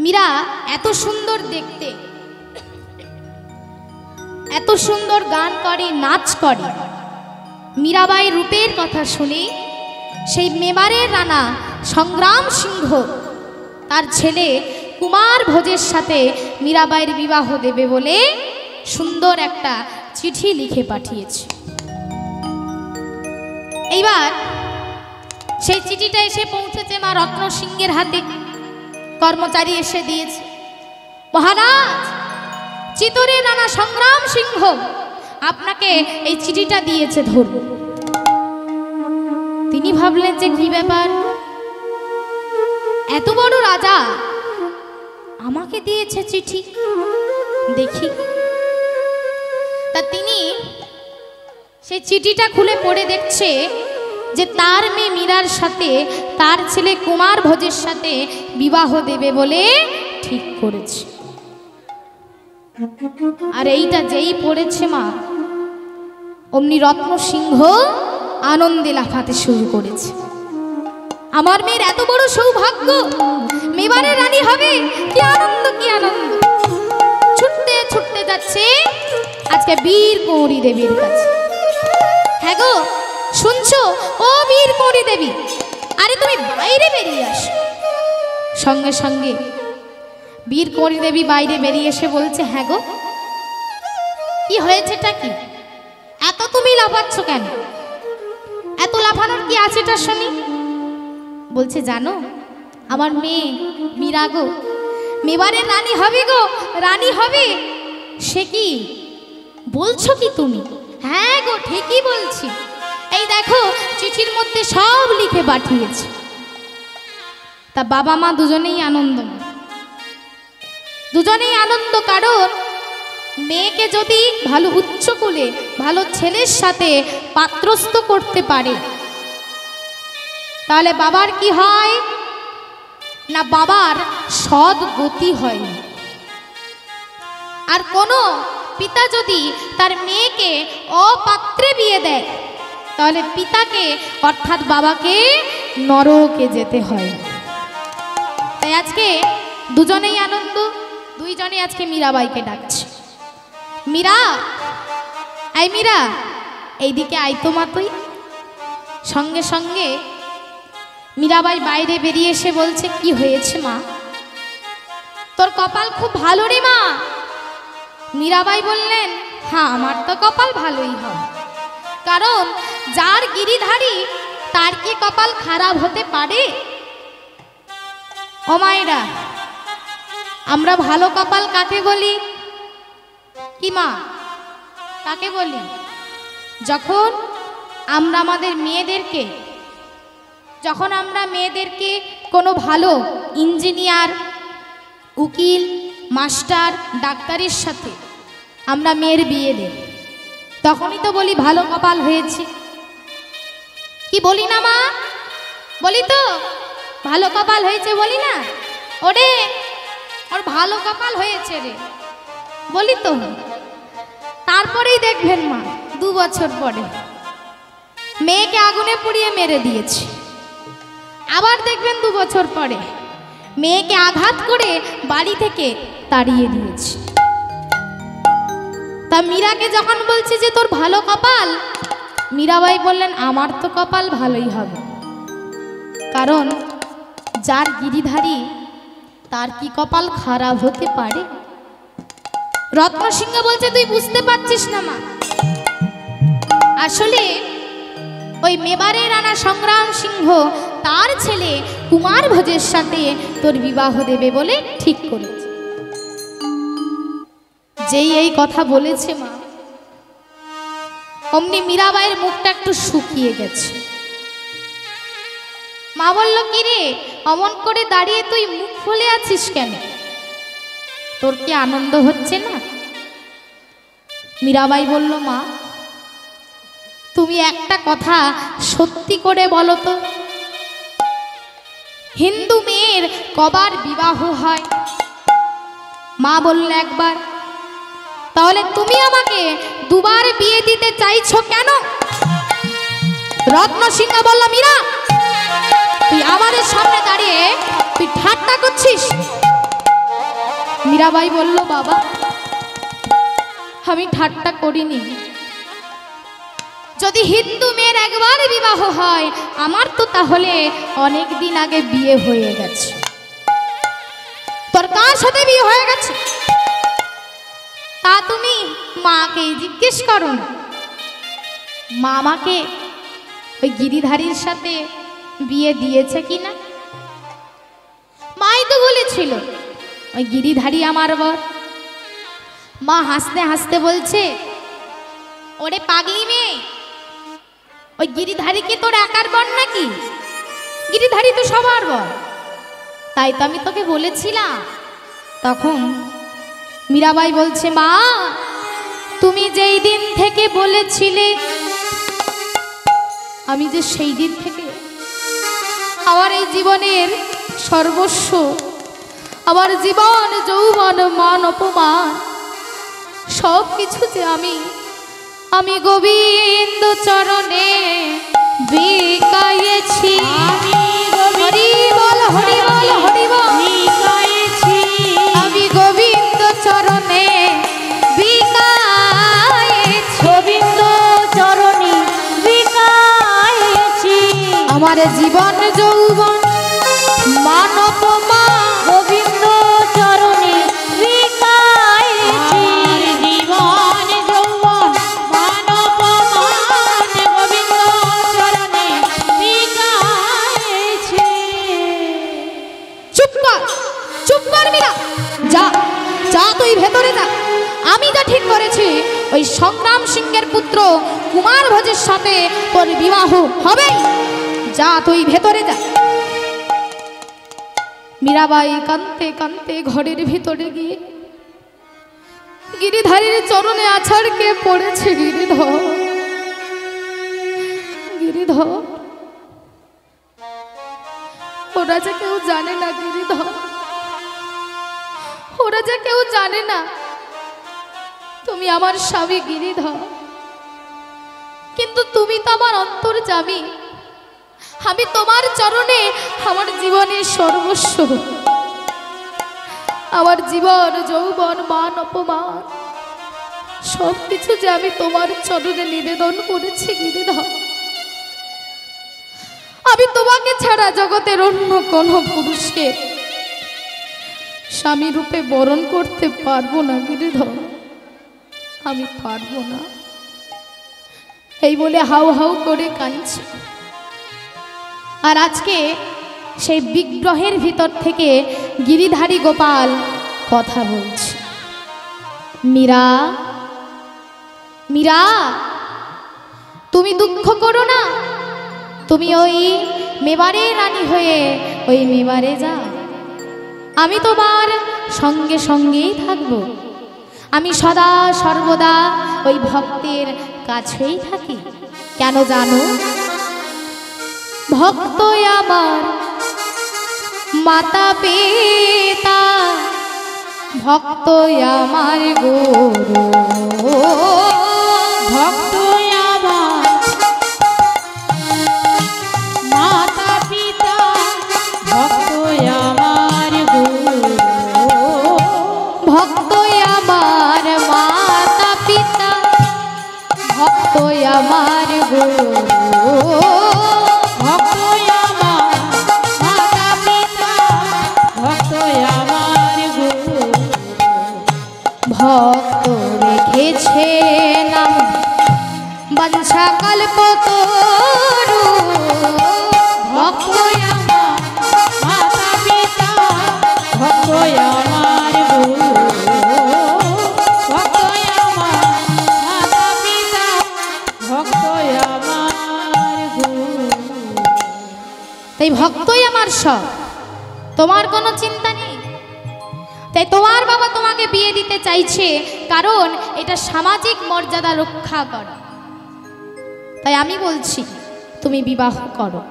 মীরা এত সুন্দর দেখতে, এত সুন্দর গান করে, নাচ করে। মীরাবাই রূপের কথা শুনে সেই মেবারের রানা সংগ্রাম সিংহ তার ছেলে কুমার ভোজের সাথে মীরাবাইয়ের বিবাহ দেবে বলে সুন্দর একটা চিঠি লিখে পাঠিয়েছে। এইবার সেই চিঠিটা এসে পৌঁছেছে মা রত্ন সিংহের হাতে। কর্মচারী এসে দিয়েছে, মহারাজ চিতরের রানা সংগ্রাম সিংহ আপনাকে এই চিঠিটা দিয়েছে, ধরুন। তিনি ভাবলেন যে কি ব্যাপার, এত বড় রাজা আমাকে দিয়েছে চিঠি, দেখি। তা তিনি সেই চিঠিটা খুলে পড়ে দেখছে যে তার মেয়ে মীরার সাথে তার ছেলে কুমার ভোজের সাথে বিবাহ দেবে বলে ঠিক করেছে। আর এইটা যেই পড়েছে মা, অমনি রত্ন সিংহ আনন্দে লাফাতে শুরু করেছে। আমার মেয়ের এত বড় সৌভাগ্য, মেবারের রানী হবে, কি আনন্দ, কি আনন্দ। ছুটতে ছুটতে যাচ্ছে আজকে বীর গৌরী দেবীর কাছে। হ্যাঁ গো, শুনছো ও বীর গৌরী দেবী, আরে তুমি বাইরে বেরিয়ে আসো। সঙ্গে সঙ্গে বীর গৌরী দেবী বাইরে বেরিয়ে এসে বলছে, হ্যাঁ গো কি হয়েছেটা কি, এত তুমি লাফাচ্ছ কেন, এত লাফানোর কি আছেটা শুনি। বলছে, জানো আমার মেয়ে মীরা গো মেবারের রানী হবে গো, রানী হবে। সে কি বলছো কি তুমি? হ্যাঁ গো ঠিকই বলছি, এই দেখো চিঠির মধ্যে সব লিখে পাঠিয়েছে। তা বাবা মা দুজনেই আনন্দ, দুজনেই আনন্দ। কারণ মেয়েকে যদি ভালো উচ্চ কুলে ভালো ছেলের সাথে পাত্রস্থ করতে পারে তাহলে বাবার কি হয় না, বাবার সৎ গতি হয়। আর কোনো পিতা যদি তার মেয়েকে অপাত্রে বিয়ে দেয় তাহলে পিতাকে অর্থাৎ বাবাকে নরকে যেতে হয়। তাই আজকে দুজনেই আনন্দ, দুইজনে আজকে মীরাবাইকে ডাকছে। মীরা, আই মীরা, এইদিকে আই তো মা তুই। সঙ্গে সঙ্গে মীরাবাই বাইরে বেরিয়ে এসে বলছে, কি হয়েছে মা, তোর কপাল খুব ভালো রে মা। মীরাবাই বললেন, হ্যাঁ আমার তো কপাল ভালোই হয়, কারণ যার গিরিধারী তার কি কপাল খারাপ হতে পারে? ও মায়েরা, আমরা ভালো কপাল কাকে বলি? কি মা, কাকে বলি? যখন আমরা আমাদের মেয়েদেরকে, যখন আমরা মেয়েদেরকে কোনো ভালো ইঞ্জিনিয়ার, উকিল, মাস্টার, ডাক্তারের সাথে আমরা মেয়ের বিয়ে দেই, তখনই তো বলি ভালো কপাল হয়েছে। কি বলি না মা? বলি তো ভালো কপাল হয়েছে, বলি না? ওরে ওর ভালো কপাল হয়েছে রে, বলি তো। তারপরেই দেখবেন মা 2 বছর পরে মেয়েকে আগুনে পুড়িয়ে মেরে দিয়েছে। আবার দেখবেন 2 বছর পরে মেয়েকে আঘাত করে বাড়ি থেকে তাড়িয়ে দিয়েছে। তা মীরাকে যখন বলছে যে তোর ভালো কপাল, মীরাবাই বললেন আমার তো কপাল ভালোই হবে, কারণ যার গিরিধারী তার কি কপাল খারাপ হতে পারে? রত্ন সিংহ বলছে, তুই বুঝতে পারছিস না মা, আসলে ওই মেবারের রানা সংগ্রাম সিংহ তার ছেলে কুমার ভোজের সাথে তোর বিবাহ দেবে বলে ঠিক করেছে। যেই এই কথা বলেছে মা, অমনি মীরাবাইয়ের মুখটা একটু শুকিয়ে গেছে। মা বলল, কি রে অমন করে দাঁড়িয়ে তুই মুখ ফুলে আছিস কেন, তোর কি আনন্দ হচ্ছে না? মীরাবাই বলল, মা তুমি একটা কথা সত্যি করে বলো তো, হিন্দু মেয়ের কবার বিবাহ হয়? মা বলল, একবার। তাহলে তুমি আমাকে 2 বার বিয়ে দিতে চাইছো কেন? রত্ন সিংহ বলল, মীরা তুই আমাদের সামনে দাঁড়িয়ে তুই ঠাট্টা করছিস? মীরাবাই বলল, বাবা আমি ঠাট্টা করিনি। যদি হিন্দু মেয়ের একবার বিবাহ হয়, আমার তো তাহলে অনেক দিন আগে বিয়ে হয়ে গেছে। তোর কার সাথে বিয়ে হয়ে গেছে তা তুমি মাকে জিজ্ঞেস করো না। মা আমাকে ওই গিরিধারীর সাথে বিয়ে দিয়েছে কিনা? মাই তো বলেছিল ওই গিরিধারী আমার বর। মা হাসতে হাসতে বলছে, ওরে পাগলি মেয়ে, ওই গিরিধারী কি তোর একার বর নাকি? গিরিধারী তো সবার বর। তাই তো আমি তোকে বলেছিলাম। তখন মীরাবাই বলছে, মা তুমি যেই দিন থেকে বলেছিলে, আমি যে সেই দিন থেকে আমার এই জীবনের সর্বস্ব, আমার জীবন যৌবন মান অপমান সব কিছু যে আমি গোবিন্দ চরণে বিকাইছি। হরি বল হরি বল হরি বল, আমি গোবিন্দ চরণে বিকাইছি। গোবিন্দ চরণে বিকাইছি। আমার জীবন যৌবন মান অপমান গোবিন্দ চরণে বিকাইছি। জীবন যৌবন মান অপমান গোবিন্দ চরণে বিকাইছি। চুপ কর মীরা, যা যা তুই ভেতরে যা। আমি যা ঠিক করেছি ওই সংগ্রাম সিংহের পুত্র কুমার ভোজের সাথে তোর বিবাহ হবে। যা তুই ভেতরে যা। মীরাবাই কাঁদতে কাঁদতে ঘরের ভিতরে গিয়ে গিরিধারীর চরণে আছাড়কে পড়েছে। গিরিধর ওরা যে কেউ জানে না, গিরিধর ওরা যে কেউ জানে না তুমি আমার স্বামী গিরিধর, কিন্তু তুমি তো আমার অন্তর্যামী। আমি তোমার চরণে আমার জীবনের সর্বস্ব, আমার জীবন যৌবন মান অপমান সব কিছু যে আমি তোমার চরণে নিবেদন করেছি গিরিধর। আমি তোমাকে ছাড়া জগতের অন্য কোনো পুরুষকে স্বামী রূপে বরণ করতে পারবো না গিরিধর, আমি পারবো না। এই বলে হাউ হাউ করে কাঁদছে। আর আজকে সেই বিগ্রহের ভিতর থেকে গিরিধারী গোপাল কথা বলছে, মীরা মীরা তুমি দুঃখ করো না, তুমি ওই মেবারে রানী হয়ে ওই মেবারে যাও। আমি তোমার সঙ্গে সঙ্গেই থাকব। আমি সদা সর্বদা ওই ভক্তের কাছেই থাকি। কেন জানো? ভক্ত আমার মাতা পিতা, ভক্ত আমার গুরু, ভক্ত আমার মাতা পিতা, ভক্ত আমার গুরু, ভক্ত আমার মাতা পিতা, ভক্ত আমার গুরু, ভক্ত আমার মাতা পিতা, ভক্ত আমার গুরু। ভক্ত রেখেছে নাম বাঞ্ছা কল্পতরু, ভক্ত আমার মাতা পিতা, ভক্ত আমার গুরু, ভক্ত আমার মাতা পিতা, ভক্ত আমার গুরু। তাই ভক্তই আমার সব, তোমার কোনো চিন্তা নেই। তাই তোমার বাবা তোমাকে বিয়ে দিতে চাইছে, কারণ এটা সামাজিক মর্যাদা রক্ষা করে। তাই আমি বলছি তুমি বিবাহ করো।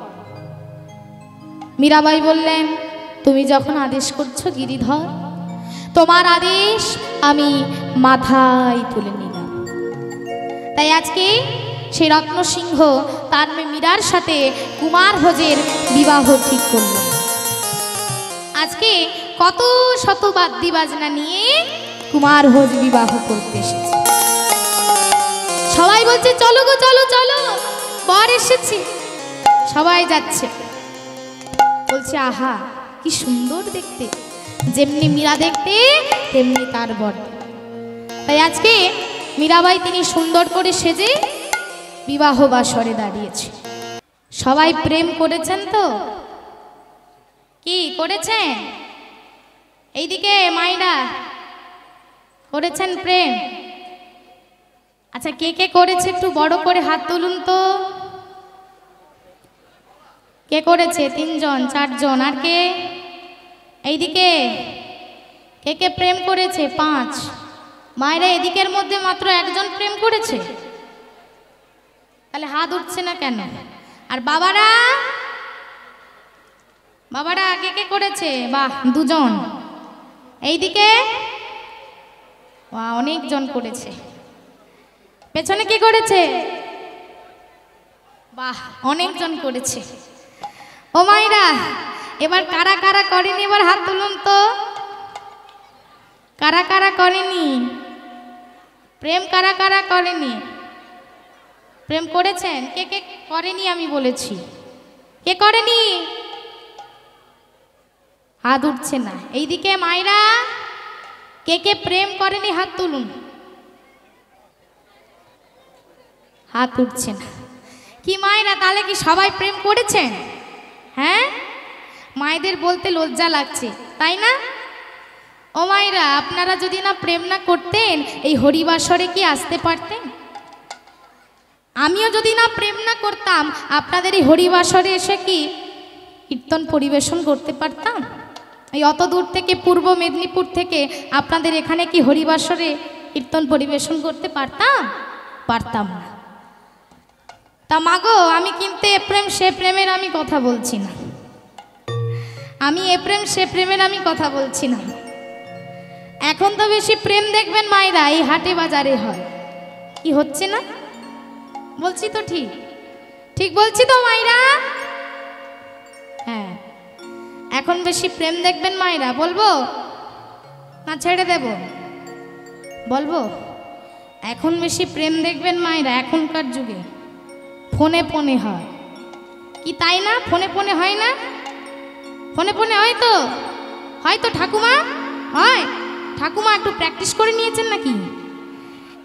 মীরাবাই বললেন, তুমি যখন আদেশ করছো গিরিধর, তোমার আদেশ আমি মাথায় তুলে নিলাম। তাই আজকে সেই রত্নসিংহ তার মেয়ে মীরার সাথে কুমার ভোজের বিবাহ ঠিক করল। আজকে কত শত বাদ্যি বাজনা নিয়ে কুমার ভোজ বিবাহ করতে এসেছে। সবাই বলছে চলো গো চলো চলো, বর এসেছে। সবাই যাচ্ছে, বলছে আহা কি সুন্দর দেখতে, যেমনি মীরা দেখতে তেমনি তার বর। তাই আজকে মীরাবাই তিনি সুন্দর করে সেজে বিবাহ বাসরে দাঁড়িয়েছে। সবাই প্রেম করেছেন তো? কি করেছেন? এইদিকে মাইরা করেছেন প্রেম? আচ্ছা কে কে করেছে একটু বড় করে হাত তুলুন তো। কে করেছে? 3 জন 4 জন। আর কে? এইদিকে কে কে প্রেম করেছে? 5। মায়েরা এদিকের মধ্যে মাত্র 1 জন প্রেম করেছে, তাহলে হাত উঠছে না কেন? আর বাবারা, বাবারা কে কে করেছে? বাহ 2 জন। এইদিকে অনেক জন করেছে। পেছনে কি করেছে? বাহ অনেক জন করেছে। ও মায়েরা এবার কারা কারা করেনি এবার হাত তুলুন তো। কারা কারা করেনি প্রেম? কারা কারা করেনি প্রেম? করেছেন? কে কে করেনি আমি বলেছি, কে করেনি? হাত উঠছে না। এইদিকে মায়েরা কে কে প্রেম করেনি হাত তুলুন। হাত উঠছে না। কি মায়েরা তাহলে কি সবাই প্রেম করেছেন? হ্যাঁ, মায়েদের বলতে লজ্জা লাগছে তাই না? ও মায়েরা আপনারা যদি না প্রেম না করতেন এই হরিবাসরে কি আসতে পারতেন? আমিও যদি না প্রেম না করতাম আপনাদের এই হরিবাসরে এসে কি কীর্তন পরিবেশন করতে পারতাম? এই অত দূর থেকে পূর্ব মেদিনীপুর থেকে আপনাদের এখানে কি হরিবাসরে কীর্তন পরিবেশন করতে পারতাম? পারতাম না। তা মাগো আমি কিন্তু এ প্রেম সে প্রেমের আমি কথা বলছি না, আমি এ প্রেম সে প্রেমের আমি কথা বলছি না। এখন তো বেশি প্রেম দেখবেন মায়েরা এই হাটে বাজারে হয়, কি হচ্ছে না? বলছি তো ঠিক, ঠিক বলছি তো মায়েরা? হ্যাঁ, এখন বেশি প্রেম দেখবেন মায়েরা। বলবো না ছেড়ে দেব? বলবো এখন বেশি প্রেম দেখবেন মায়েরা এখনকার যুগে ফোনে ফোনে হয়, কি তাই না? ফোনে ফোনে হয় না? ফোনে ফোনে হয় তো, হয়তো ঠাকুমা হয়। ঠাকুমা একটু প্র্যাকটিস করে নিয়েছেন নাকি?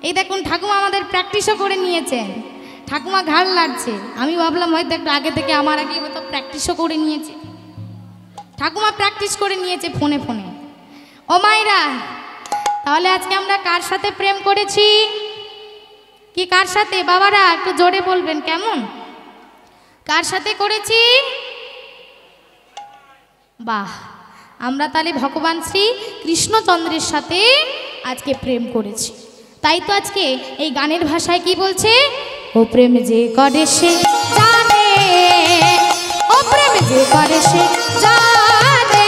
এই দেখুন ঠাকুমা আমাদের প্র্যাকটিসও করে নিয়েছেন। ঠাকুমা ঘাড় লাগছে, আমি ভাবলাম হয়তো একটু আগে থেকে আমার আগে হয়তো প্র্যাকটিসও করে নিয়েছে। ঠাকুমা প্র্যাকটিস করে নিয়েছে ফোনে ফোনে। ও মায়েরা তাহলে আজকে আমরা কার সাথে প্রেম করেছি? কি কার সাথে? বাবারা একটু জোরে বলবেন কেমন? কার সাথে করেছি? বাহ, আমরা তাহলে ভগবান শ্রী কৃষ্ণচন্দ্রের সাথে আজকে প্রেম করেছি। তাই তো আজকে এই গানের ভাষায় কি বলছে? ও প্রেম যে করে সে জানে, ও প্রেম যে করে সে জানে,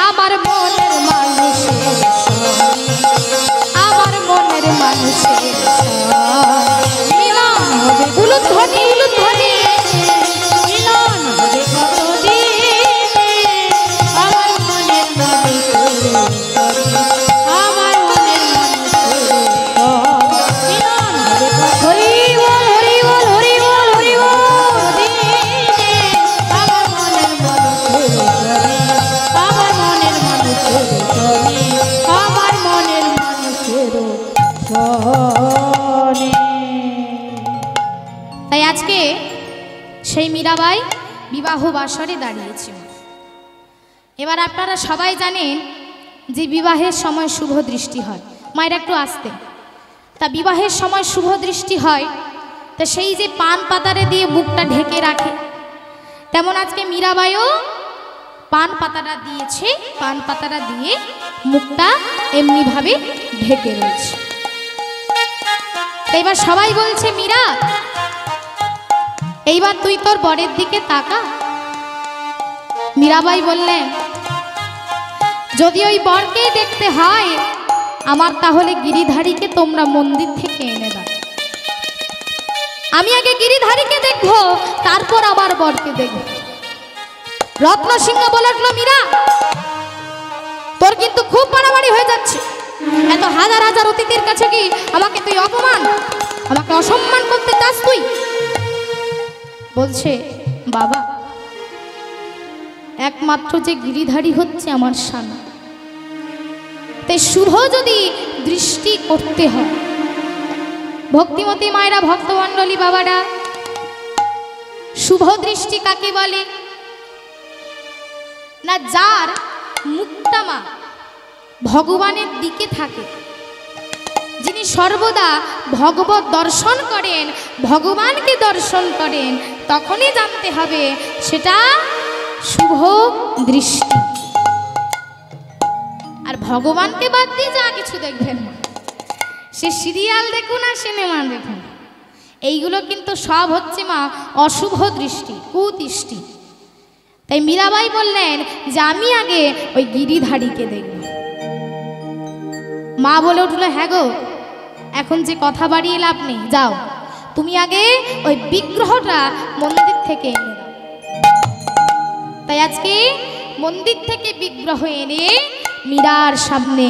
আমার মনের মানুষের আমার মনের মানুষের মিলন হবে উলুধ্বনি উলুধ্বনি মিলন হবে কতদিনে আমার মনের মানুষের, আমার মনের মানুষের মিলন হবে হরি বল হরি বল হরি বল হরি বল। কতদিনে আমার মনের মানুষের, আমার মনের মানুষের আমার মনের মানুষের শোনে। তাই আজকে সেই মীরাবাই বিবাহ বাসরে দাঁড়িয়েছে। এবার আপনারা সবাই জানেন যে বিবাহের সময় শুভ দৃষ্টি হয়। মায়েরা একটু আসতে, তা বিবাহের সময় শুভ দৃষ্টি হয়, তা সেই যে পান পাতারে দিয়ে মুখটা ঢেকে রাখে, তেমন আজকে মীরাবাইও পান পাতাটা দিয়েছে, পান পাতাটা দিয়ে মুখটা এমনিভাবে ঢেকে রয়েছে। এবার সবাই বলছে মীরা এইবার তুই তোর বরের দিকে তাকা। মীরাবাই বললেন যদি ওই বরকে দেখতে হয় আমার তাহলে গিরিধারীকে তোমরা মন্দির থেকে এনে দাও। আমি আগে গিরিধারীকে দেখবো, তারপর আমার বরকে দেখব। রত্নসিংহ বলে উঠল মীরা তোর কিন্তু খুব বাড়াবাড়ি হয়ে যাচ্ছে। এত হাজার হাজার অতিথির কাছে কি আমাকে তুই অপমান, আমাকে অসম্মান করতে চাস তুই? বলছে বাবা, একমাত্র যে গিরিধারী হচ্ছে আমার স্বামী, তাই শুভ যদি দৃষ্টি করতে হয়, ভক্তিমতী মায়েরা, ভক্তমণ্ডলী বাবারা, শুভ দৃষ্টি কাকে বলে না? যার মুখটা মা ভগবানের দিকে থাকে, যিনি সর্বদা ভগবত দর্শন করেন, ভগবানকে দর্শন করেন, তখনই জানতে হবে সেটা শুভ দৃষ্টি। আর ভগবানকে বাদ দিয়ে যা কিছু দেখবেন না, সে সিরিয়াল দেখুন আর সিনেমা দেখুন, এইগুলো কিন্তু সব হচ্ছে মা অশুভ দৃষ্টি, কুদৃষ্টি। তাই মীরাবাই বললেন যে আমি আগে ওই গিরিধারীকে দেখব। মা বলে উঠলো, হ্যাঁ গো, এখন যে কথা বাড়িয়ে লাভ নেই, যাও তুমি আগে ওই বিগ্রহটা মন্দির থেকে এনে দাও। তাই আজকে মন্দির থেকে বিগ্রহ এনে মীরার সামনে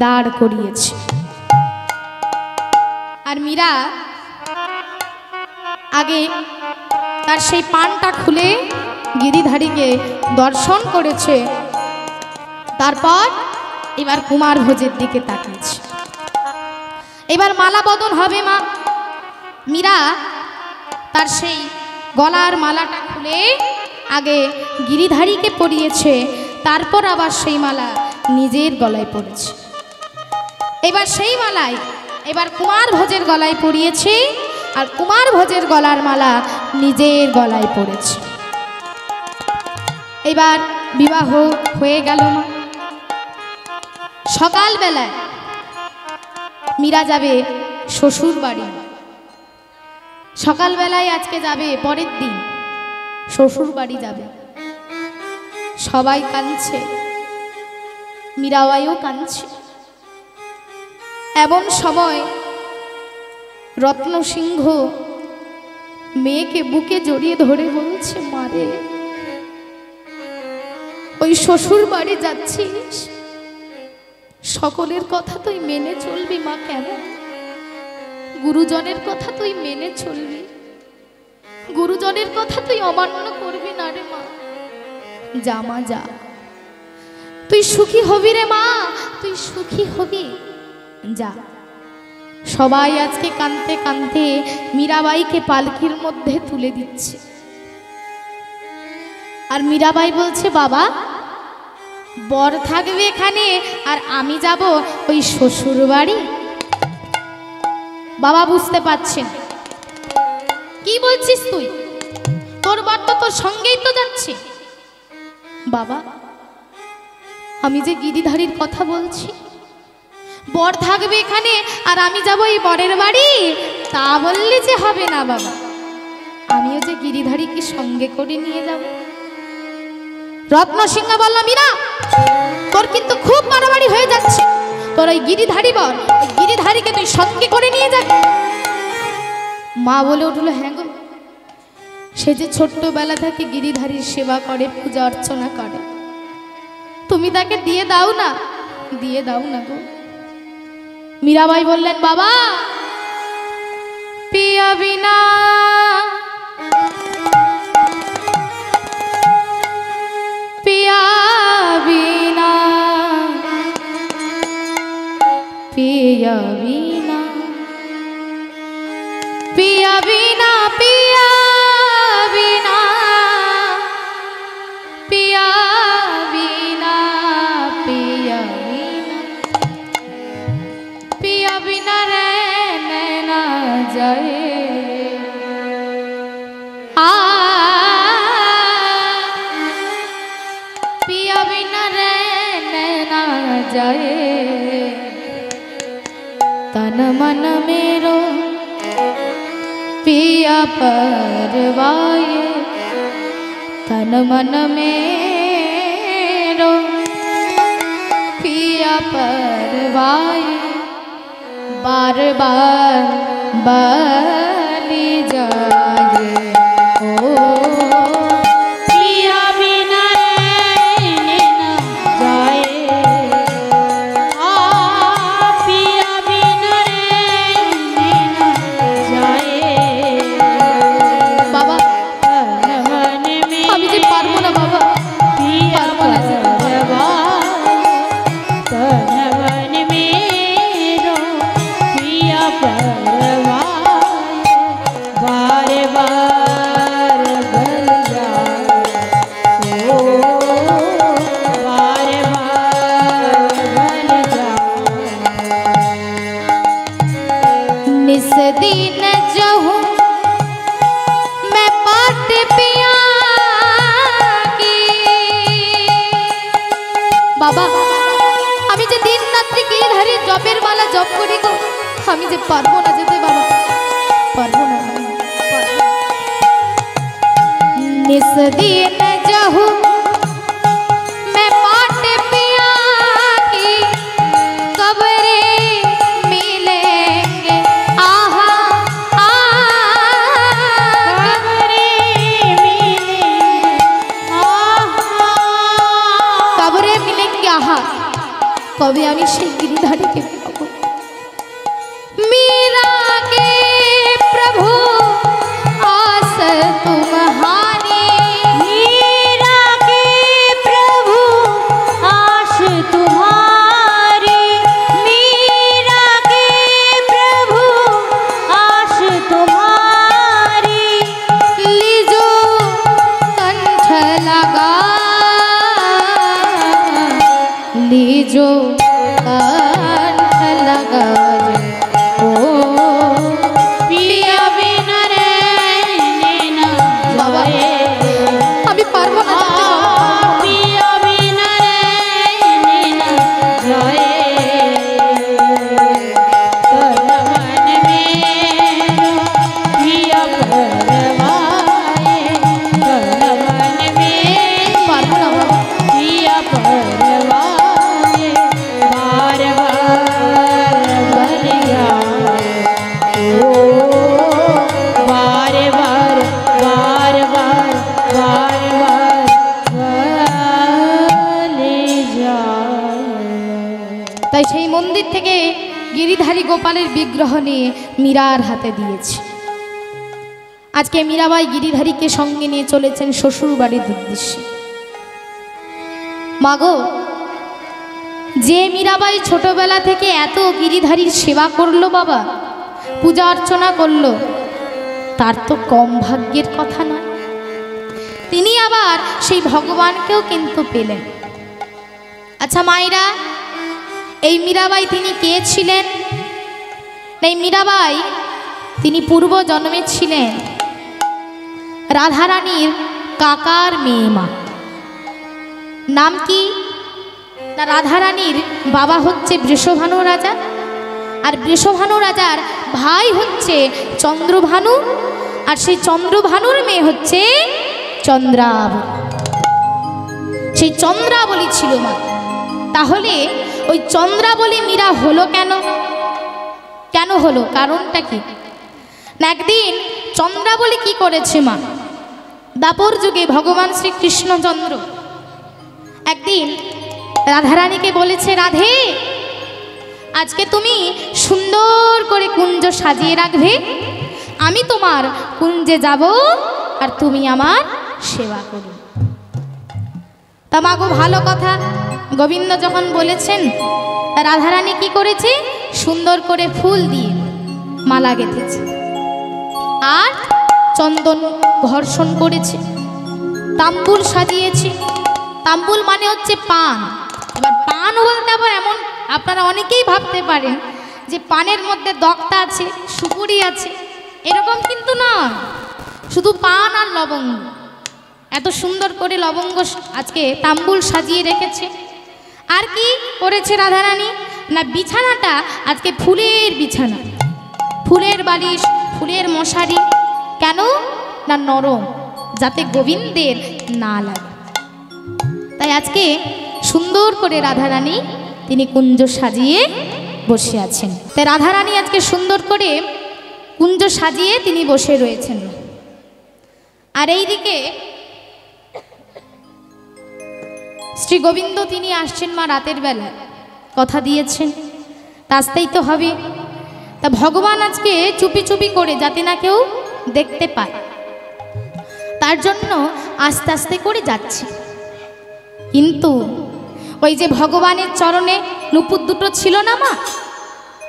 দাঁড় করিয়েছে। আর মীরা আগে তার সেই পানটা খুলে গিরিধারীকে দর্শন করেছে, তারপর এবার কুমার ভোজের দিকে তাকিয়েছে। এবার মালা বদল হবে মা। মীরা তার সেই গলার মালাটা খুলে আগে গিরিধারীকে পরিয়েছে, তারপর আবার সেই মালা নিজের গলায় পড়েছে। এবার সেই মালায় এবার কুমার ভোজের গলায় পরিয়েছে, আর কুমার ভোজের গলার মালা নিজের গলায় পড়েছে। এবার বিবাহ হয়ে গেল মা। সকালবেলায় মীরা যাবে শ্বশুর বাড়ি। সকালবেলায় আজকে যাবে, পরের দিন শ্বশুর বাড়ি যাবে। সবাই কাঁদছে, মীরাবাইও কাঁদছে। এমন সময় রত্ন সিংহ মেয়েকে বুকে জড়িয়ে ধরে বলছে, মারে, ওই শ্বশুর বাড়ি যাচ্ছিস, সকলের কথা তুই মেনে চলবি মা, কেমন গুরুজনের কথা তুই মেনে চলবি, গুরুজনের কথা তুই অমান্য করবি না রে মা। যা মা যা, তুই সুখী হবি রে মা, তুই সুখী হবি, যা। সবাই আজকে কাঁদতে কাঁদতে মীরাবাইকে পালকির মধ্যে তুলে দিচ্ছে। আর মীরাবাই বলছে, বাবা, বর থাকবে এখানে আর আমি যাব ওই শ্বশুর বাড়ি। বাবা বুঝতে পারছেন, কি বলছিস তুই? তোর বর তো তোর সঙ্গেই তো যাচ্ছে। বাবা, আমি যে গিরিধারীর কথা বলছি, বর থাকবে এখানে আর আমি যাব এই বরের বাড়ি, তা বললে যে হবে না বাবা। আমিও যে গিরিধারীকে সঙ্গে করে নিয়ে যাব। রত্ন সিংহ বলল, মীরা, তোর কিন্তু খুব মারামারি হয়ে যাচ্ছে। তোর ওই গিরিধারী বর, ওই গিরিধারীকে তুই সঙ্গে করে নিয়ে যাবি। মা বলে উঠলো, হ্যাঁ গো, সে যে ছোট্টবেলা থেকে গিরিধারীর সেবা করে, পূজা অর্চনা করে, তুমি তাকে দিয়ে দাও না, দিয়ে দাও না গো। মীরাবাই বললেন, বাবা, পিয়া বিনা পিয়া বিনা পিয়া বিনা পিয়া বিনা পিয়া বিনা পিয়া বিনা পিয়া বিনা पिया बिना रहने ना जाए, पिया बिना रहने ना जाए, तन मन मेरो पिया परवाए, तन मन मेरो पिया परवाए, बार बार बली जाए, ओ पिया बिना रहने ना जाए, दिन जहूं मैं पाट पिया की। बाबा আমি যে দিন রাত্রি গিরিধারী জপের মালা জপ করি গো, আমি যে পারবো না যেতে বাবা, পারবো না। निस दिन जहूं मैं पाट पिया की, कब्रे मिलेंगे आहा कब्रे मिलेंगे आहा, कब्रे मिलेंगे आहा, कभी আমি সেই গিরিধারীকে পাবো। मीरा के प्रभु आस तुम्हारी, मीरा के प्रभु आश तुम्हारी, मीरा के प्रभु आश तुम्हारी, लीजो कंठ लगा, लीजो कंठ लगा ओ पिया बिना रहने न बाबा जाए, আমি পারবো না যেতে বাবা। पिया बिना रहने न जाए, तन मन मेरो पिया परवाए, तन मन मेरो পারবো না বাবা। पिया परवाए, बार बार बलिया ओ, बार बार बार बार बार बार बले जाए। তাই সেই মন্দির থেকে গিরিধারী গোপালের বিগ্রহ নিয়ে মীরার হাতে দিয়েছে। আজকে মীরাবাই গিরিধারীকে সঙ্গে নিয়ে চলেছেন শ্বশুর বাড়ির উদ্দেশ্যে। মাগো, যে মীরাবাই ছোটবেলা থেকে এত গিরিধারীর সেবা করলো বাবা, পূজা অর্চনা করলো, তার তো কম ভাগ্যের কথা নয়। তিনি আবার সেই ভগবানকেও কিন্তু পেলেন। আচ্ছা মায়েরা, এই মীরাবাই তিনি কে ছিলেন? এই মীরাবাই তিনি পূর্ব জন্মে ছিলেন রাধারানীর কাকার মেয়ে মা। নাম কি না, রাধারানীর বাবা হচ্ছে বৃষভানু রাজা, আর বৃষভানু রাজার ভাই হচ্ছে চন্দ্রভানু, আর সেই চন্দ্রভানুর মেয়ে হচ্ছে চন্দ্রাবলী। সেই চন্দ্রাবলী ছিল মা। তাহলে ওই চন্দ্রাবলী মীরা হলো কেন? কেন হলো, কারণটা কি না? একদিন চন্দ্রাবলী কি করেছে মা, দাপর যুগে ভগবান শ্রীকৃষ্ণচন্দ্র একদিন রাধারানীকে বলেছে, রাধে আজকে তুমি সুন্দর করে কুঞ্জ সাজিয়ে রাখবে, আমি তোমার কুঞ্জে যাব আর তুমি আমার সেবা করবে। তা মাগো ভালো কথা, গোবিন্দ যখন বলেছেন, রাধারানী কি করেছে, সুন্দর করে ফুল দিয়ে মালা গেঁথেছে আর চন্দন ঘর্ষণ করেছে, তাম্বুল সাজিয়েছে। তাম্বুল মানে হচ্ছে পান। এবার পান বলতে আবার এমন আপনারা অনেকেই ভাবতে পারেন যে পানের মধ্যে দক্তা আছে, সুপুরি আছে, এরকম কিন্তু না, শুধু পান আর লবঙ্গ। এত সুন্দর করে লবঙ্গ আজকে তাম্বুল সাজিয়ে রেখেছে। আর কি করেছে রাধারানী না, বিছানাটা আজকে ফুলের বিছানা, ফুলের বালিশ, ফুলের মশারি। কেন না, নরম, যাতে গোবিন্দের না লাগে। তাই আজকে সুন্দর করে রাধারানী তিনি কুঞ্জ সাজিয়ে বসে আছেন। তাই রাধারানী আজকে সুন্দর করে কুঞ্জ সাজিয়ে তিনি বসে রয়েছেন। আর এইদিকে শ্রী গোবিন্দ তিনি আসছেন মা রাতের বেলা, কথা দিয়েছেন, আসতেই তো হবে। তা ভগবান আজকে চুপি চুপি করে, যাতে না কেউ দেখতে পায়, তার জন্য আস্তে আস্তে করে যাচ্ছে। কিন্তু ওই যে ভগবানের চরণে নুপুর দুটো ছিল না মা,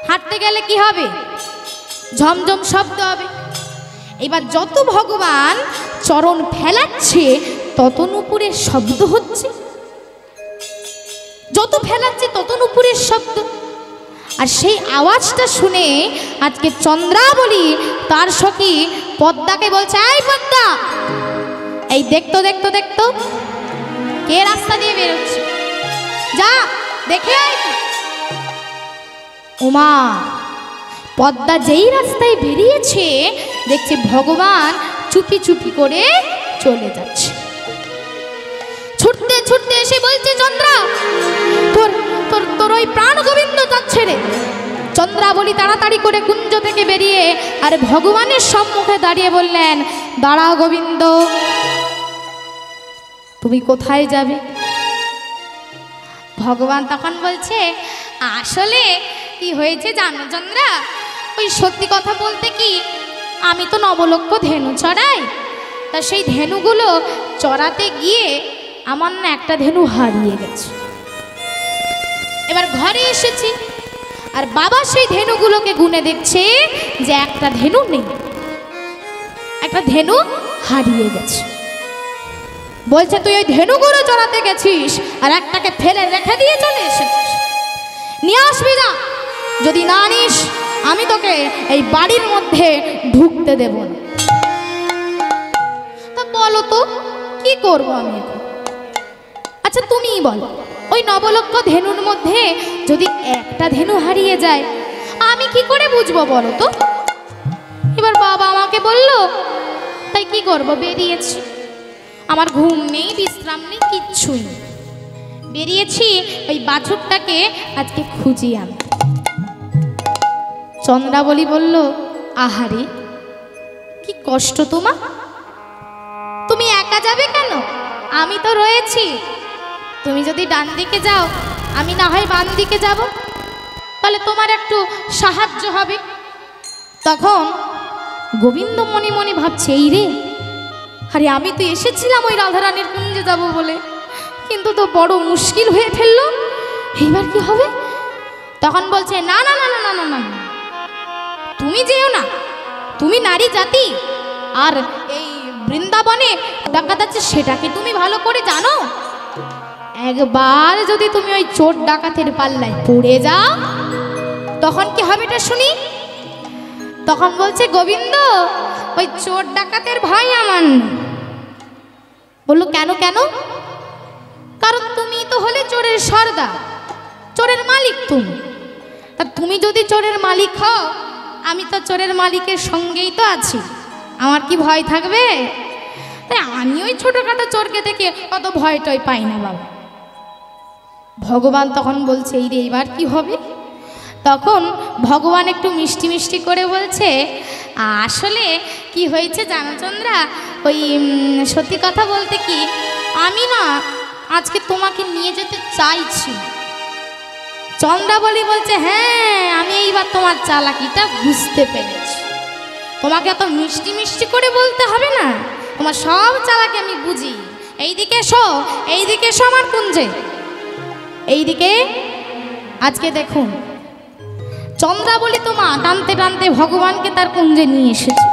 হাঁটতে গেলে কি হবে, ঝমঝম শব্দ হবে। এবার যত ভগবান চরণ ফেলাচ্ছে তত নুপুরের শব্দ হচ্ছে, যত ফেলাচ্ছে তত নুপুরের শব্দ। আর সেই আওয়াজটা শুনে আজকে চন্দ্রাবলী তার সখী পদ্মাকে বলছে, এই পদ্মা, এই দেখতো দেখতো দেখতো কে রাস্তা দিয়ে বেরোচ্ছে, যা দেখে আয়। ওমা, পদ্মা যেই রাস্তায় বেরিয়েছে দেখছে ভগবান চুপি চুপি করে চলে যাচ্ছে। ছুটতে ছুটতে এসে বলছে, চন্দ্রা, তোর তোর তোর ওই প্রাণ গোবিন্দ যাচ্ছে রে। চন্দ্রাবলী তাড়াতাড়ি করে কুঞ্জ থেকে বেরিয়ে আর ভগবানের সম্মুখে দাঁড়িয়ে বললেন, দাঁড়া গোবিন্দ, তুমি কোথায় যাবে? ভগবান তখন বলছে, আসলে কি হয়েছে জানো চন্দ্রা, ওই সত্যি কথা বলতে কি, আমি তো নবলক্ষ ধেনু চড়াই, তা সেই ধেনুগুলো চড়াতে গিয়ে আমার না একটা ধেনু হারিয়ে গেছে। এবার ঘরে এসেছি আর বাবা সেই ধেনুগুলোকে গুনে দেখছে যে একটা ধেনু নেই, একটা ধেনু হারিয়ে গেছে। বলছে, তুই ওই ধেনুগুলো চড়াতে গেছিস আর একটাকে ফেলে রেখে দিয়ে চলে এসেছিস, নিয়ে আসবি না, যদি না আনিস আমি তোকে এই বাড়ির মধ্যে ঢুকতে দেব না। তা বলো তো কি করবো আমি এখন? আচ্ছা তুমিই বলো, ওই নবলক্ষ ধেনুর মধ্যে যদি একটা ধেনু হারিয়ে যায় আমি কি করে বুঝবো বলো তো? এবার বাবা আমাকে বলল, তাই কি করব, বেরিয়েছি, আমার ঘুম নেই, বিশ্রাম নেই, কিচ্ছুই নেই, বেরিয়েছি ওই বাছুরটাকে আজকে খুঁজিয়ে আনতে। চন্দ্রাবলী বলল, আহারে কি কষ্ট তোমার, তুমি একা যাবে কেন, আমি তো রয়েছি, তুমি যদি ডান দিকে যাও আমি না হয় বাম দিকে যাব, তাহলে তোমার একটু সাহায্য হবে। তখন গোবিন্দ মনে মনে ভাবছে, এই রে, আরে আমি তো এসেছিলাম ওই রাধারানীর কুঞ্জে যাব বলে, কিন্তু তো বড় মুশকিল হয়ে ফেললো, এইবার কি হবে? তখন বলছে, না না না না না না না, তুমি যেও না, তুমি নারী জাতি, আর এই বৃন্দাবনে ডাকাত আছে সেটাকে তুমি ভালো করে জানো, একবার যদি তুমি ওই চোর ডাকাতের পাল্লায় পড়ে যাও তখন কি হবে এটা শুনি। তখন বলছে, গোবিন্দ, ওই চোর ডাকাতের ভয় আমার না। বললো, কেন কেন? কারণ তুমি তো হলে চোরের সর্দার, চোরের মালিক তুমি, তা তুমি যদি চোরের মালিক হও, আমি তো চোরের মালিকের সঙ্গেই তো আছি, আমার কি ভয় থাকবে? তাই আমি ওই ছোটোখাটো চোরকে দেখে অত ভয় টয় পাই না বাবা। ভগবান তখন বলছে, এই রে, এবার কি হবে? তখন ভগবান একটু মিষ্টি মিষ্টি করে বলছে, আসলে কি হয়েছে জানো চন্দ্রা, ওই সত্যি কথা বলতে কি, আমি না আজকে তোমাকে নিয়ে যেতে চাইছি। চন্দ্রাবলী বলছে, হ্যাঁ, আমি এইবার তোমার চালাকিটা বুঝতে পেরেছি, তোমাকে এত মিষ্টি মিষ্টি করে বলতে হবে না, তোমার সব চালাকি আমি বুঝি। এইদিকে এসো, এইদিকে এসো আমার কুঞ্জে, এইদিকে। আজকে দেখুন চন্দ্রাবলী তো মা টানতে টানতে ভগবানকে তার কুঞ্জে নিয়ে এসেছে,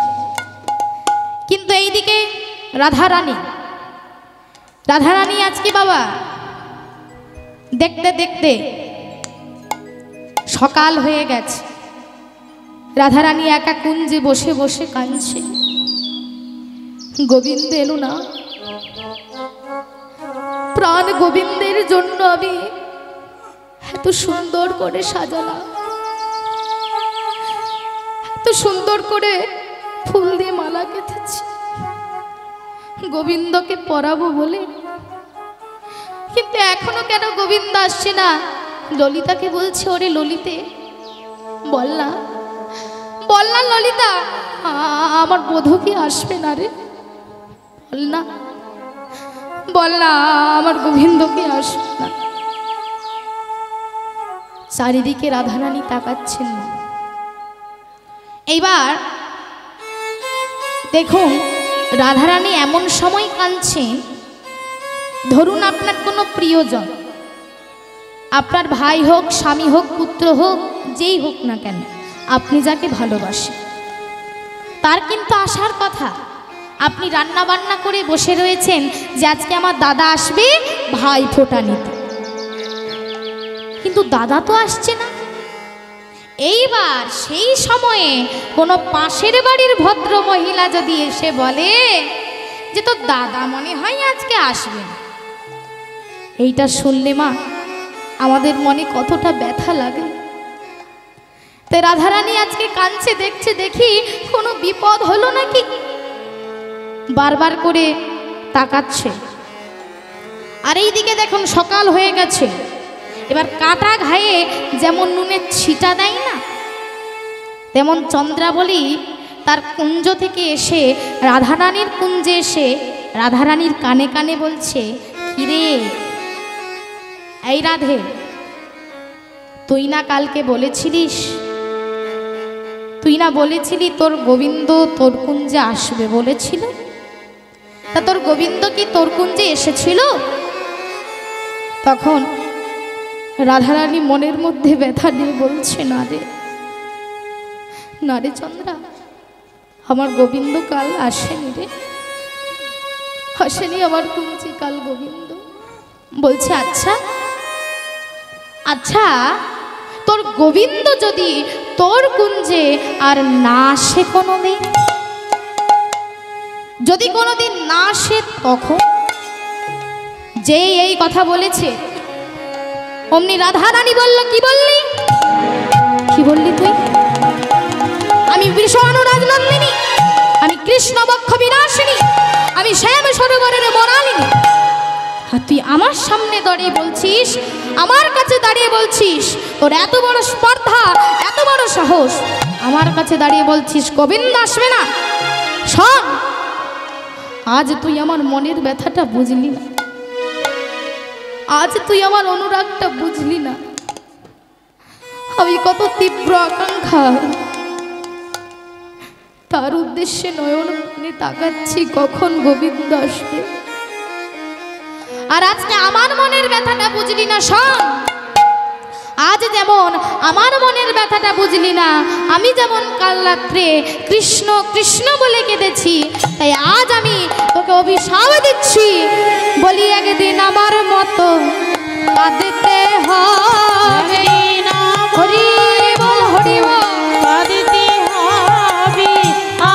কিন্তু এইদিকে রাধারানী, রাধারানী আজকে বাবা দেখতে দেখতে সকাল হয়ে গেছে, রাধারানী একা কুঞ্জে বসে বসে কাঁদছে, গোবিন্দ এলো না, প্রাণ গোবিন্দের জন্য আমি এত সুন্দর করে সাজালাম, এত সুন্দর করে ফুল দিয়ে মালা গেঁথেছি গোবিন্দকে পরাবো বলে, কিন্তু এখনো কেন গোবিন্দ আসছে না? ললিতাকে বলছে, ওরে ললিতে, বল না বল না ললিতা, আমার বধূ কি আসবে না রে, বল না বল না, আমার গোবিন্দ কি আসবে না? চারিদিকে রাধারানী তাকাচ্ছেন না। এইবার দেখুন রাধারানী এমন সময় কাঁদছেন, ধরুন আপনার কোনো প্রিয়জন, আপনার ভাই হোক, স্বামী হোক, পুত্র হোক, যেই হোক না কেন, আপনি যাকে ভালোবাসেন তার কিন্তু আসার কথা, আপনি রান্না বান্না করে বসে রয়েছেন যে আজকে আমার দাদা আসবে ভাই ফোঁটা নিতে, কিন্তু দাদা তো আসছে না, এইবার সেই সময়ে কোনো পাশের বাড়ির ভদ্র মহিলা যদি এসে বলে যে তোর দাদা মনে হয় আজকে আসবে, এইটা শুনলে মা আমাদের মনে কতটা ব্যথা লাগে। তো রাধারানী আজকে কাঁদছে, দেখছে দেখি কোনো বিপদ হলো নাকি, বারবার করে তাকাচ্ছে। আর এইদিকে দেখুন সকাল হয়ে গেছে, এবার কাটা ঘায়ে যেমন নুনের ছিটা দেয় না, তেমন চন্দ্রাবলী তার কুঞ্জ থেকে এসে রাধারানীর কুঞ্জে এসে রাধারানীর কানে কানে বলছে, কিরে এই রাধে, তুই না কালকে বলেছিলিস, তুই না বলেছিলি তোর গোবিন্দ তোর কুঞ্জে আসবে বলেছিল, তা তোর গোবিন্দ কি তোর কুঞ্জে এসেছিল? তখন রাধারানী মনের মধ্যে ব্যথা নিয়ে বলছে, না রে, না রে চন্দ্রা, আমার গোবিন্দ কাল আসেনি রে, আসেনি আমার কুঞ্জে কাল গোবিন্দ। বলছে আচ্ছা আচ্ছা, তোর গোবিন্দ যদি তোর কুঞ্জে আর না আসে কোনোদিন, যদি কোনোদিন না আসে তখন? যে এই কথা বলেছে অমনি রাধারানী বলল, কি বললি, কি বললি তুই? আমি বিষ্ণু রাজনন্দিনী, আমি কৃষ্ণ বক্ষ বিনাশিনী, আমি শ্যাম সরোবরের মনালিনী, আর তুই আমার সামনে দাঁড়িয়ে বলছিস, আমার কাছে দাঁড়িয়ে বলছিস তোর এত বড় স্পর্ধা, এত বড় সাহস, আমার কাছে দাঁড়িয়ে বলছিস গোবিন্দ আসবে না? শোন, আজ তুই আমার মনের ব্যথাটা বুঝলি না, আজ তুই আমার অনুরাগটা বুঝলি না, আমি কত তীব্র আকাঙ্ক্ষা তার উদ্দেশ্যে নয়ন মনে তাকাচ্ছি কখন গোবিন্দ আসবে, আর আজকে আমার মনের ব্যথাটা বুঝলি না। শোন, আজ যেমন আমার মনের ব্যথাটা বুঝলি না, আমি যেমন কাল রাত্রে কৃষ্ণ কৃষ্ণ বলে কেঁদেছি, তাই আজ আমি তোকে অভিশাপ দিচ্ছি, বলি একদিন আমার মতো কাঁদতে হবে, হরি বল হরি বল, কাঁদতে হবে,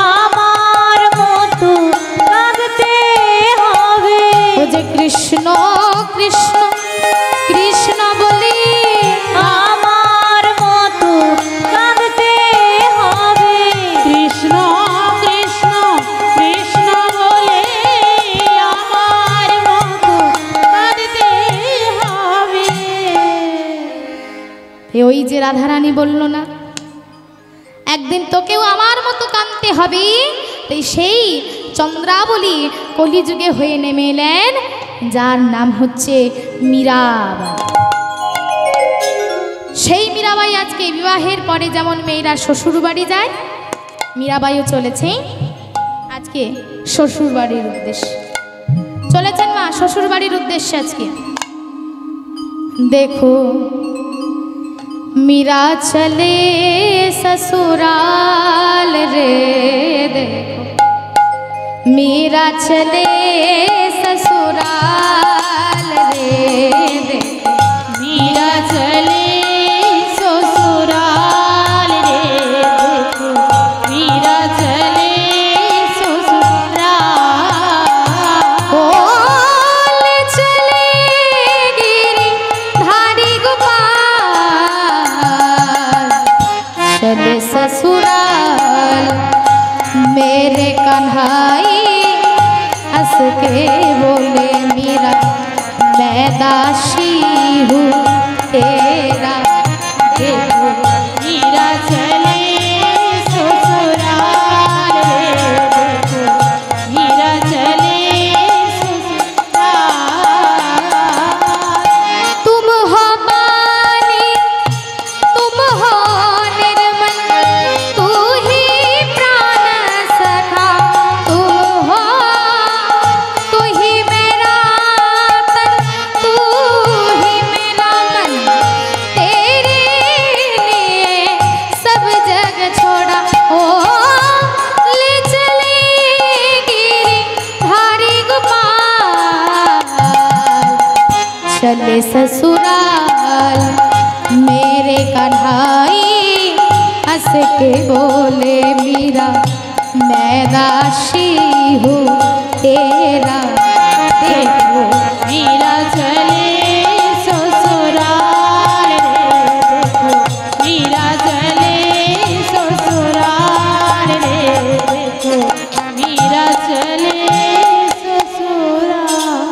আমার মতো কাঁদতে হবে। ও যে কৃষ্ণ কৃষ্ণ কৃষ্ণ বলি আমার মতো কাঁদতে হবে, কৃষ্ণ কৃষ্ণ কৃষ্ণ বলে আমার মতো কাঁদতে হবে। ওই যে রাধারানী বলল না একদিন তোকেও আমার মতো কাঁদতে হবে, তাই সেই চন্দ্রাবলী কলিযুগে হয়ে নেমে এলেন, যার নাম হচ্ছে মীরাবাই। সেই মীরাবাই আজকে বিবাহের পরে যেমন মেয়েরা শ্বশুর বাড়ি যায়, মীরাবাইও চলেছে আজকে শ্বশুর বাড়ির উদ্দেশ্যে, চলেছেন মা শ্বশুর বাড়ির উদ্দেশ্যে আজকে। देखो मीरा चले ससुराल रे, देखो मीरा चले ससुराल रे, देखो मीरा चले ससुराल रे, देखो मीरा चले ससुराल। बोल चले गिरी धारी गोपाल, चले ससुराल मेरे कन्हाई, हंस के बोले मीरा मैं दासी हूँ तेरा, देखो मीरा चले ससुराल रे, देखो मीरा चले ससुराल। तुम हो पानी तुम हो निर्मल, तू ही प्राण सखा, तुम हो तू ही मेरा तन, तू ही मेरा के बोले मीरा मैं दासी हूँ तेरा। देखो मीरा चले ससुराल रे, देखो मीरा चले ससुराल रे, देखो मीरा चले ससुराल।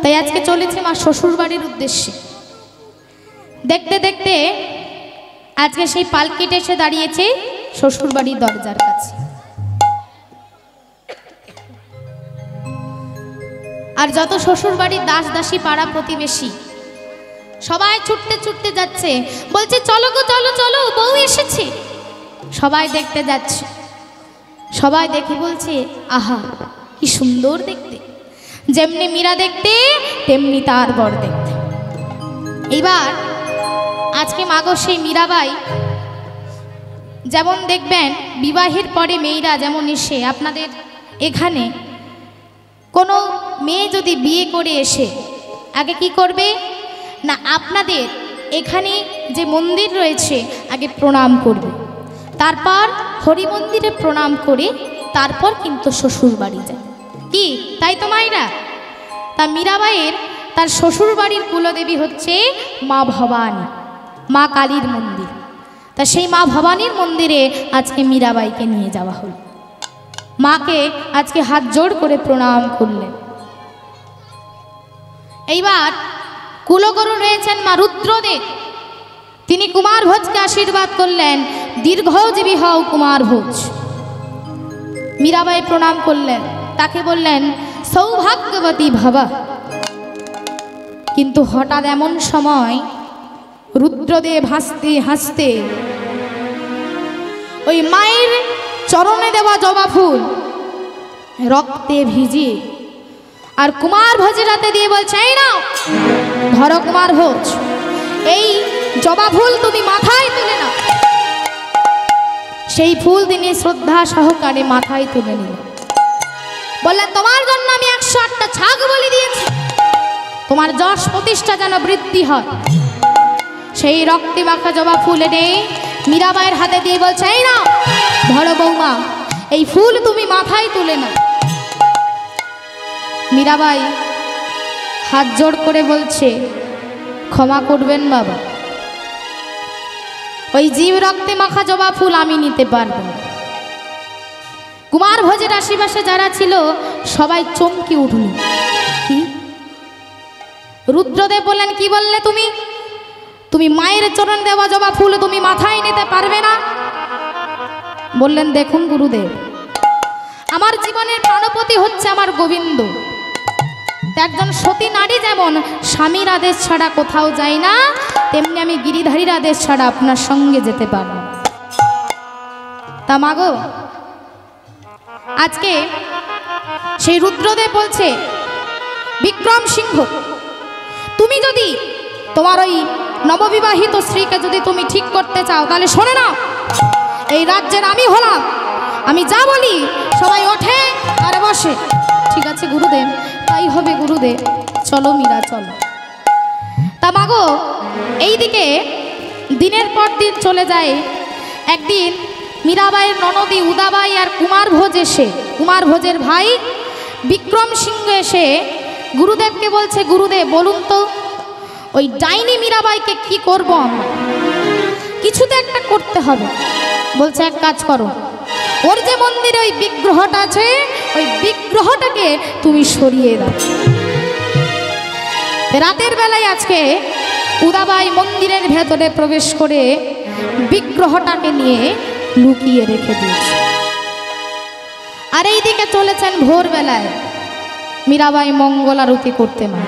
তাই আজকে চলেছে মা শ্বশুর বাড়ির উদ্দেশ্যে। দেখতে দেখতে আজকে সেই পালকিটা এসে দাঁড়িয়েছে শ্বশুর বাড়ির দরজার কাছে। আর যত শ্বশুর বাড়ির দাস দাসী পাড়া প্রতিবেশী সবাই ছুটতে ছুটতে যাচ্ছে, বলছে চলো গো চলো চলো বউ এসেছে। সবাই দেখতে যাচ্ছে, সবাই দেখে বলছে আহা কি সুন্দর দেখতে, যেমনি মীরা দেখতে তেমনি তার বর দেখতে। এবার আজকে মাগো সেই মীরাবাই যেমন দেখবেন বিবাহের পরে মেয়েরা যেমন এসে আপনাদের এখানে কোনো মেয়ে যদি বিয়ে করে এসে আগে কি করবে না, আপনাদের এখানে যে মন্দির রয়েছে আগে প্রণাম করবে, তারপর হরি মন্দিরে প্রণাম করে তারপর কিন্তু শ্বশুর বাড়ি যায়। কি তাই তো মায়েরা? তা মীরাবাইয়ের তার শ্বশুর বাড়ির কুলদেবী হচ্ছে মা ভবানী, মা কালীর মন্দির। তা সেই মা ভবানীর মন্দিরে আজকে মীরাবাইকে নিয়ে যাওয়া হলো। মাকে আজকে হাত জোড় করে প্রণাম করলেন। এইবার কুলগুরু রয়েছেন মা রুদ্রদেব, তিনি কুমার ভোজকে আশীর্বাদ করলেন, দীর্ঘজীবী হও কুমার ভোজ। মীরাবাই প্রণাম করলেন, তাকে বললেন সৌভাগ্যবতী ভবা। কিন্তু হঠাৎ এমন সময় রুদ্রদেব হাসতে হাসতে ওই মায়ের চরণে দেওয়া জবা ফুল রক্তে ভিজিয়ে আর কুমার ভোজের হাতে দিয়ে বলছে এই নাও ধরো কুমার ভোজ, এই জবা ফুল তুমি মাথায় তুলে নাও। সেই ফুল তিনি শ্রদ্ধা সহকারে মাথায় তুলে নিলেন, বললেন তোমার জন্য আমি 108টা ছাগ বলি দিয়েছি, তোমার যশ প্রতিষ্ঠা যেন বৃদ্ধি হয়। সেই রক্তে মাখা জবা ফুল এনে মীরাবাইয়ের হাতে দিয়ে বলছে এই নাও ধরো বৌমা, এই ফুল তুমি মাথায় তুলে নাও। মীরাবাই হাত জোড় করে বলছে ক্ষমা করবেন বাবা, ওই জীব রক্তে মাখা জবা ফুল আমি নিতে পারবো না। কুমার ভোজের আশেপাশে যারা ছিল সবাই চমকে উঠল। কি? রুদ্রদেব বললেন কি বললে তুমি? তুমি মায়ের চরণ দেওয়া জবা ফুল তুমি মাথায় নিতে পারবে না? বললেন দেখুন গুরুদেব, আমার জীবনের প্রাণপতি হচ্ছে আমার গোবিন্দ। একজন সতী নারী যেমন স্বামীর আদেশ ছাড়া কোথাও যায় না, তেমনি আমি গিরিধারীর আদেশ ছাড়া আপনার সঙ্গে যেতে পারব। তা মাগো আজকে সেই রুদ্রদেব বলছে বিক্রম সিংহ, তুমি যদি তোমার ওই নববিবাহিত স্ত্রীকে যদি তুমি ঠিক করতে চাও তাহলে শোনে না, এই রাজ্যের আমি হলাম, আমি যা বলি সবাই ওঠে আর বসে। ঠিক আছে গুরুদেব, তাই হবে গুরুদেব, চলো মীরা চলো। তা মাগো এইদিকে দিনের পর দিন চলে যায়। একদিন মীরাবাইয়ের ননদী উদাবাই আর কুমার ভোজ এসে, কুমার ভোজের ভাই বিক্রম সিংহ এসে গুরুদেবকে বলছে গুরুদেব বলুন তো ওই ডাইনি মীরাবাইকে কি করব আমরা, কিছু তো একটা করতে হবে। বলছে এক কাজ করো, ওর যে মন্দিরে ওই বিগ্রহটা আছে ওই বিগ্রহটাকে তুমি সরিয়ে দাও। রাতের বেলায় আজকে উদাবাই মন্দিরের ভেতরে প্রবেশ করে বিগ্রহটাকে নিয়ে লুকিয়ে রেখে দিয়েছে। আর এইদিকে চলেছেন ভোরবেলায় মীরাবাই মঙ্গল আরতি করতে। মা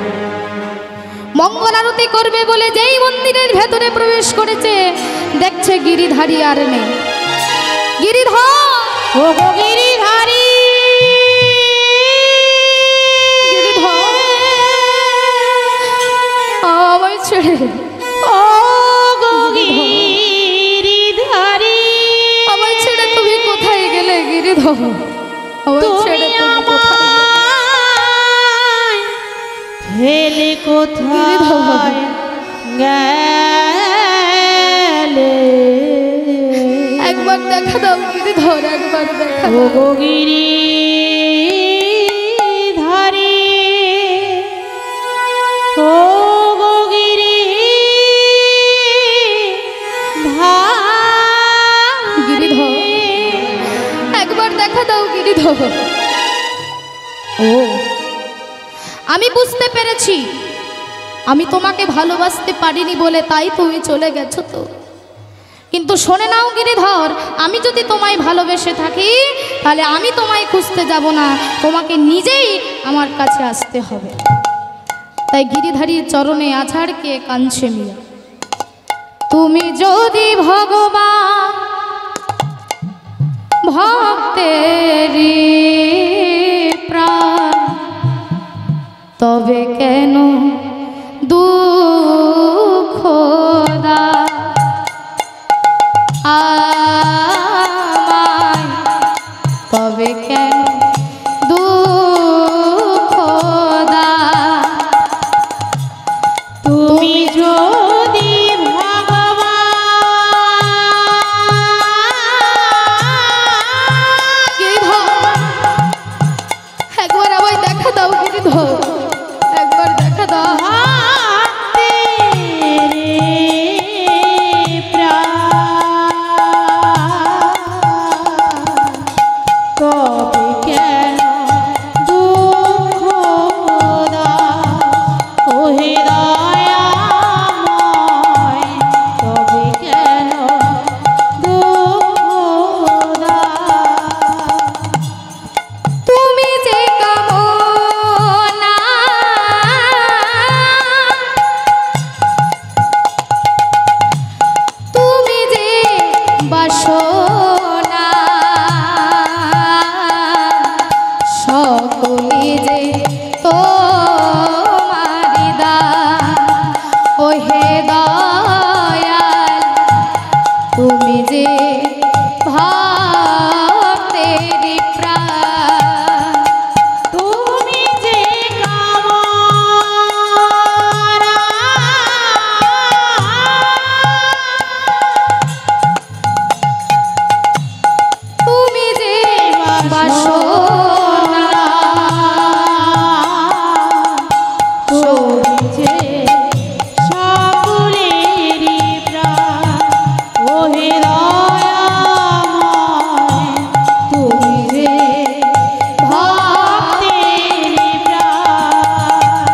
মঙ্গল আরতি করবে বলে যেই মন্দিরের ভেতরে প্রবেশ করেছে দেখছে গিরিধারী আর নেই। গিরিধর, ও গো গিরিধারী, গিরিধর আমায় ছেড়ে, ও গো গিরিধারী, আমায় ছেড়ে তুমি কোথায় গেলে গিরিধর? আমায় ছেড়ে তুমি কোথায় ফেলে কোথায় গেলে? একবার দেখা দাও গিরিধর, একবার দেখা ও দাও। গো গিরিধারী, ও গো গিরিধর একবার দেখা দাও গিরিধর। ও আমি বুঝতে পেরেছি, আমি তোমাকে ভালোবাসতে পারিনি বলে তাই তুমি চলে গেছো তো। কিন্তু শোনে নাও গিরিধর, আমি যদি তোমায় ভালোবেসে থাকি তাহলে আমি তোমায় খুঁজতে যাব না, তোমাকে নিজেই আমার কাছে আসতে হবে। তাই গিরিধারীর চরণে আছাড়কে কাঁদছে মিয়া। তুমি যদি ভগবান ভক্তেরি প্রাণ, তবে কেন দুঃখ দাও আমায়, তবে কেন দুঃখ দাও। তুমি যদি একবার আবার দেখা দাও গিরিধর, একবার দেখা দাও। তুমি যে কামনা, তুমি যে বাসনা, সকলে যে তোমারি দান। ও হে দয়াল, তুমি যে ভক্তেরি প্রাণ, তুমি যে কামনা, তুমি যে বাসনা, তুমি যে সকলেরই প্রাণ। ও হে দয়াময়, তুমি যে ভক্তেরই প্রাণ।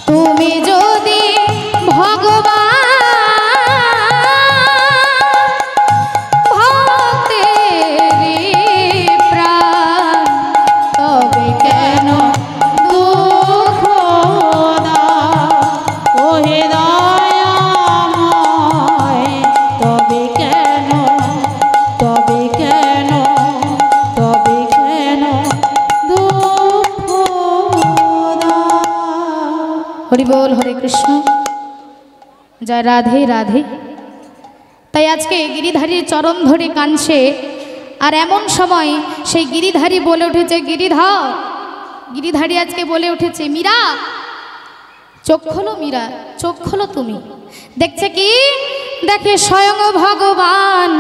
তুমি যদি ভগবান ভক্তেরি প্রাণ, তবে কেন দুঃখ দাও। ও হে দয়াময়, তবে কেন, তবে কেন, তবে কেন দুঃখ দাও। হরি বল, হরে কৃষ্ণ, জয় রাধে রাধে। তাই আজকে গিরিধারীর চরণ ধরে কাঁদছে। আর এমন সময় সেই গিরিধারী বলে উঠেছে, গিরিধর, গিরিধারী আজকে বলে উঠেছে, মীরা চোখ খোলো, মীরা চোখ খোলো। তুমি দেখছে কি? দেখে স্বয়ং ভগবান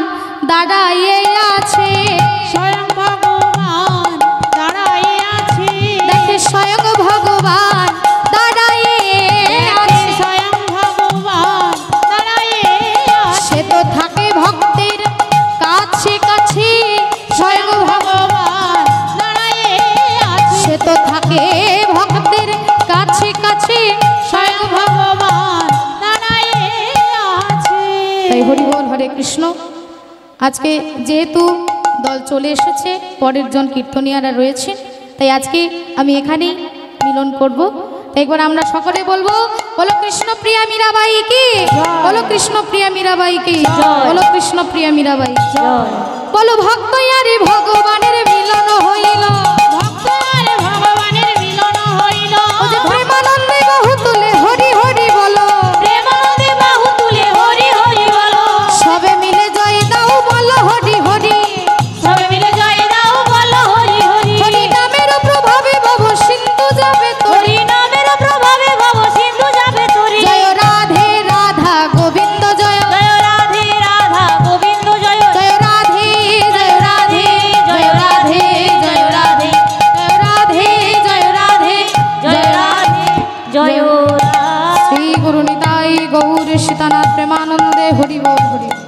দাঁড়াইয়ে আছে, স্বয়ং ভগবান দাঁড়াইয়ে আছে। দেখে স্বয়ং ভগবান দাঁড়াইয়ে আছে। স্বয়ং ভগবান দাঁড়াইয়ে আছে। সে তো থাকে ভক্তের কাছে কাছে, স্বয়ং ভগবান দাঁড়াইয়ে আছে। সে তো থাকে ভক্তের কাছে কাছে, স্বয়ং ভগবান দাঁড়াইয়ে আছে। তাই হরি বল, হরে কৃষ্ণ। আজকে যেহেতু দল চলে এসেছে, পরের জন কীর্তনিয়ারা রয়েছে, তাই আজকে আমি এখানেই মিলন করব। তাই একবার আমরা সকলে বলবো, বলো কৃষ্ণ প্রিয়া মীরাবাই কি, বলো কৃষ্ণ প্রিয়া মীরাবাই কি, বলো কৃষ্ণ প্রিয়া মীরাবাই, বলো ভক্ত আরে ভগবানের মিলন হইল, ভক্ত আর ভগবানের মিলন হইল। ও যে প্রেমানন্দে বাহু তুলে হরি হরি বলো, প্রেমানন্দে বাহু তুলে হরি হরি বলো। সবে মিলে জয় দাও বলো হরি হরি, সবে মিলে জয় দাও বলো হরি হরি। হরি নামের প্রভাবে ভব সিন্ধু যাবে হরি তরি, নামের প্রভাবে ভব সিন্ধু যাবে তরি। জয় রাধে রাধা গোবিন্দ জয়, জয় রাধে রাধা গোবিন্দ জয়। জয় রাধে গৌর সীতানাথ প্রেমানন্দে হরি বল হরি বল।